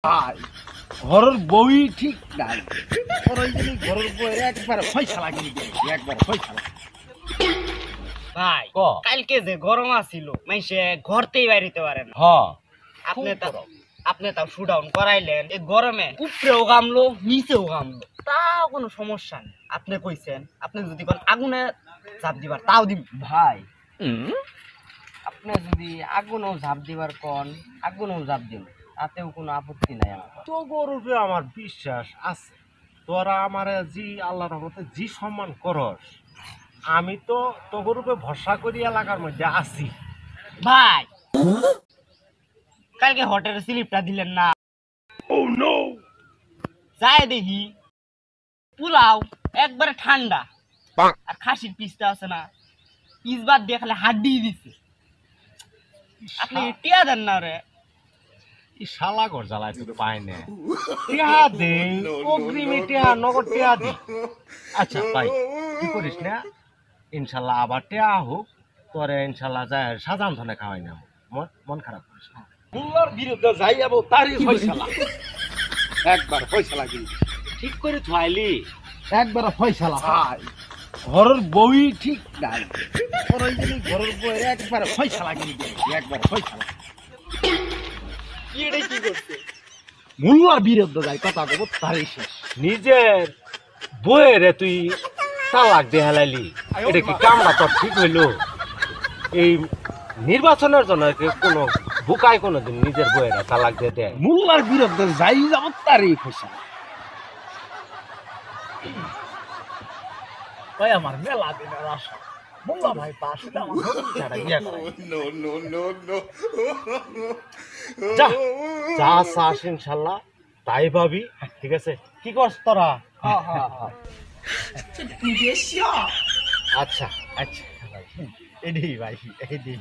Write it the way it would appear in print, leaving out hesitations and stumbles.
ভাই ঘরের বই ঠিক নাই, ঘরের বইয়ের একবার ফয়সালা করে দিয়েছি, একবার ফয়সালা। ভাই কালকে যে গরম আছিল মাইসে ঘরতেই বাইরিতে পারে না। আপনি তাও শুডাউন করাইলেন, এই গরমে উপরেও গামলো নিচেও গামলো, তাও কোনো সমস্যা নেই। আপনি কইছেন আপনি যদি কোন আগুনে ঝাঁপ দিবার তাও দিব। ভাই আপনি যদি আগুনও ঝাঁপ দিবার কোন আগুনও ঝাঁপ দিন, তাতেও কোনো আপত্তি নাই আমার। তো গরুপে আমার বিশ্বাস আছে, তোরা আমার জি আল্লাহর রহমতে জি সম্মান করস, আমি তো তো গরুপে ভরসা করি এলাকার মধ্যে আছি। ভাই কালকে হোটেলের স্লিপটা দিলেন না? Oh no! যাই দেখি পোলাও একবারে ঠান্ডা, আর খাসির পিসটা আছে না, পিস বাদ দিয়ে খালি হাড্ডি দিছে। আপনি টিয়া দেন না রে? এই শালা ঘর জ্বালায় তো পায় না, টিয়া দে অগ্রিমে টিয়া নগদ টিয়া দি। আচ্ছা ভাই কি করিস না, ইনশাল্লাহ আবার টিয়া হোক, তোরে ইনশাল্লাহ যায় সাজান ধনে খাওয়াই না, মন খারাপ করিস না। মোল্লার বিরুদ্ধে যাই যাবো তারই ফয়সালা, একবার ফয়সালা কি ঠিক করে থুয়াইলি একবার ফয়সালা। ভাই ঘরের বই ঠিক নাই, ঘরের বইয়ের একবার ফয়সালা করে দিয়েছি, একবার ফয়সালা। কি এটা কি করছে? মোল্লার বিরুদ্ধে যাই কথা বলবো তারই শেষ। নিজের বইয়েরে তুই তালাক দিয়ে হেলাইলি, এটা কি কামটা তোর ঠিক হইলো? এই নির্বাচনের জন্য কি কোনো বুকায় কোনোদিন নিজের বইয়েরা তালাক দিয়ে দেয়? মোল্লার বিরুদ্ধে যাই যাব তারই ফয়সালা। ভাই আমার মেলা দিনের আশা, মোল্লা ভাই পাশে আমার ছাড়া বিয়ে করে। যা যা চাস ইনশাল্লাহ তাই ভাবি, ঠিক আছে? কি করছ তোরা? আচ্ছা আচ্ছা ভাই, এটাই ভাই, এটাই।